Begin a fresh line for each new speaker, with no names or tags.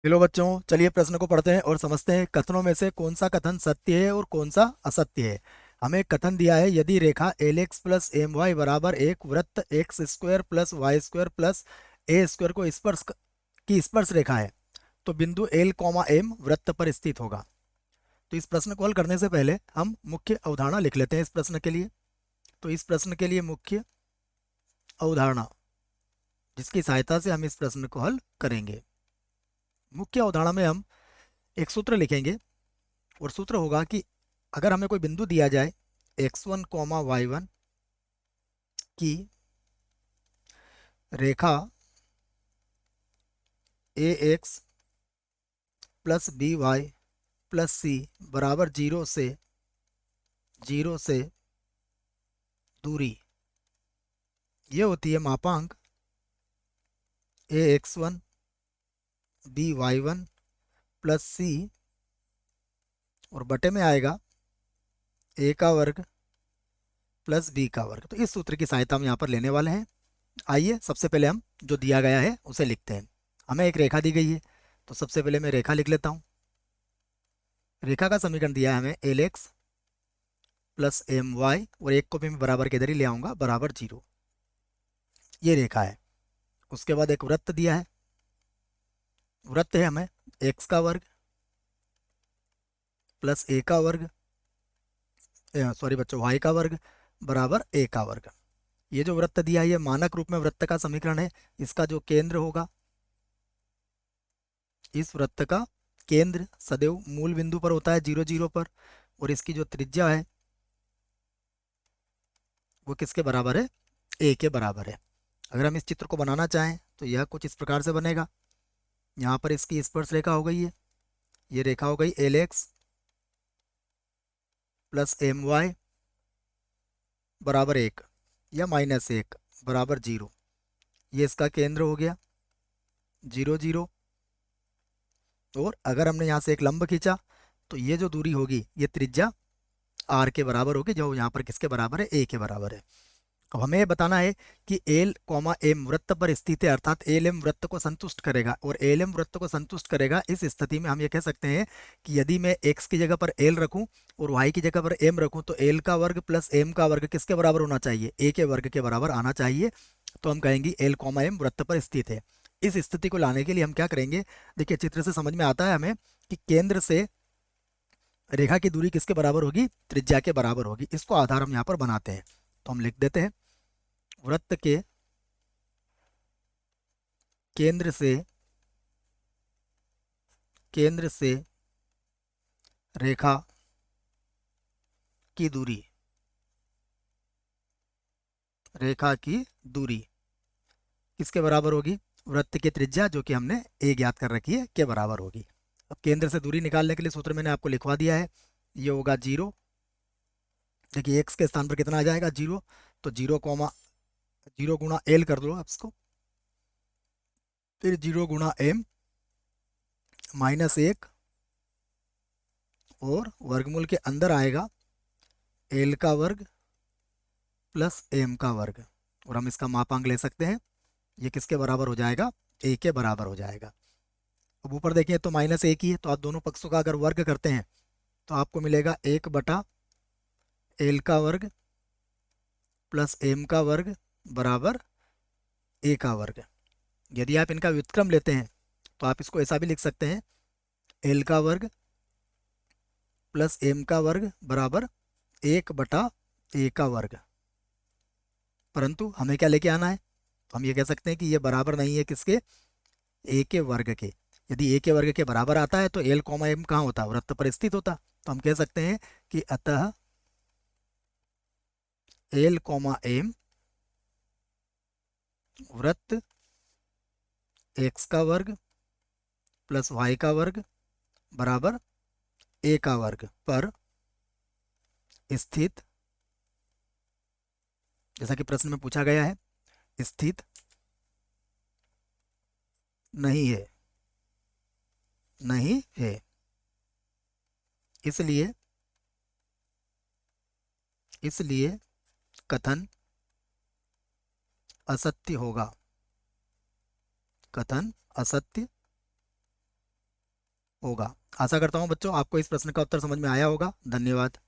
Hello बच्चों, चलिए प्रश्न को पढ़ते हैं और समझते हैं कथनों में से कौन सा कथन सत्य है और कौन सा असत्य है। हमें एक कथन दिया है, यदि रेखा l x plus M Y बराबर एक वृत्त x square plus y square plus a square को की स्पर्श रेखा है तो बिंदु एल कॉमा एम वृत्त पर स्थित होगा। तो इस प्रश्न को हल करने से पहले हम मुख्य अवधारणा लिख लेते हैं इस प्रश्न के लिए। तो इस प्रश्न के लिए मुख्य अवधारणा जिसकी सहायता से हम इस प्रश्न को हल करेंगे। मुख्य अवधारणा में हम एक सूत्र लिखेंगे और सूत्र होगा कि अगर हमें कोई बिंदु दिया जाए x1 कॉमा y1 की रेखा a x plus b y plus c बराबर जीरो से दूरी, ये होती है मापांक a x one b y one plus c और बटे में आएगा ए का वर्ग प्लस बी का वर्ग। तो इस सूत्र की सहायता हम यहाँ पर लेने वाले हैं। आइए सबसे पहले हम जो दिया गया है उसे लिखते हैं। हमें एक रेखा दी गई है तो सबसे पहले मैं रेखा लिख लेता हूँ। रेखा का समीकरण दिया है हमें L x plus M Y और एक को भी मैं बराबर के इधर ही ले आऊंगा बराबर जीरो, ये रेखा है। उसके बाद एक वृत्त दिया है, वृत्त है हमें एक्स का वर्ग प्लस ए का वर्ग, सॉरी बच्चों वाई का वर्ग बराबर ए का वर्ग। ये जो वृत्त दिया है ये मानक रूप में वृत्त का समीकरण है। इसका जो केंद्र होगा, इस वृत्त का केंद्र सदैव मूल बिंदु पर होता है जीरो जीरो पर, और इसकी जो त्रिज्या है वो किसके बराबर है, ए के बराबर है। अगर हम इस चित्र को बनाना चाहें तो यह कुछ इस प्रकार से बनेगा। यहाँ पर इसकी स्पर्श रेखा हो गई है, ये रेखा हो गई L x plus M Y बराबर एक या माइनस एक बराबर जीरो, ये इसका केंद्र हो गया जीरो जीरो। और अगर हमने यहाँ से एक लंब खींचा तो ये जो दूरी होगी ये त्रिज्या आर के बराबर होगी, जो यहाँ पर किसके बराबर है, ए के बराबर है। अब हमें ये बताना है कि एल कॉमा एम वृत्त पर स्थित है, अर्थात एल एम वृत्त को संतुष्ट करेगा, और एल एम वृत्त को संतुष्ट करेगा। इस स्थिति में हम ये कह सकते हैं कि यदि मैं एक्स की जगह पर एल रखूं और वाई की जगह पर एम रखूं तो एल का वर्ग प्लस एम का वर्ग किसके बराबर होना चाहिए, ए के वर्ग के बराबर आना चाहिए। तो हम कहेंगे एल कॉमा एम वृत्त पर स्थित है। इस स्थिति को लाने के लिए हम क्या करेंगे, देखिए चित्र से समझ में आता है हमें कि केंद्र से रेखा की दूरी किसके बराबर होगी, त्रिज्या के बराबर होगी। इसको आधार हम यहाँ पर बनाते हैं। तो हम लिख देते हैं वृत्त के केंद्र से रेखा की दूरी, रेखा की दूरी किसके बराबर होगी, वृत्त की त्रिज्या जो कि हमने ए ज्ञात कर रखी है के बराबर होगी। अब केंद्र से दूरी निकालने के लिए सूत्र मैंने आपको लिखवा दिया है, ये होगा जीरो। देखिए एक्स के स्थान पर कितना आ जाएगा, जीरो। तो जीरो कॉमा जीरो गुणा एल कर दो आप इसको, फिर जीरो गुणा एम माइनस एक, और वर्गमूल के अंदर आएगा एल का वर्ग प्लस एम का वर्ग, और हम इसका मापांक ले सकते हैं। ये किसके बराबर हो जाएगा, ए के बराबर हो जाएगा। अब ऊपर देखिए तो माइनस एक ही है, तो आप दोनों पक्षों का अगर वर्ग करते हैं तो आपको मिलेगा एक बटा एल का वर्ग प्लस एम का वर्ग बराबर ए का वर्ग। यदि आप इनका व्युत्क्रम लेते हैं तो आप इसको ऐसा भी लिख सकते हैं, एल का वर्ग प्लस एम का वर्ग बराबर एक बटा ए का वर्ग। परंतु हमें क्या लेके आना है, तो हम ये कह सकते हैं कि ये बराबर नहीं है किसके, ए के वर्ग के। यदि ए के वर्ग के बराबर आता है तो एल कॉमा एम कहाँ होता, वृत्त पर स्थित होता। तो हम कह सकते हैं कि अतः एल कॉमा एम वृत्त एक्स का वर्ग प्लस वाई का वर्ग बराबर ए का वर्ग पर स्थित, जैसा कि प्रश्न में पूछा गया है, स्थित नहीं है, नहीं है। इसलिए इसलिए कथन असत्य होगा, कथन असत्य होगा। आशा करता हूँ बच्चों आपको इस प्रश्न का उत्तर समझ में आया होगा। धन्यवाद।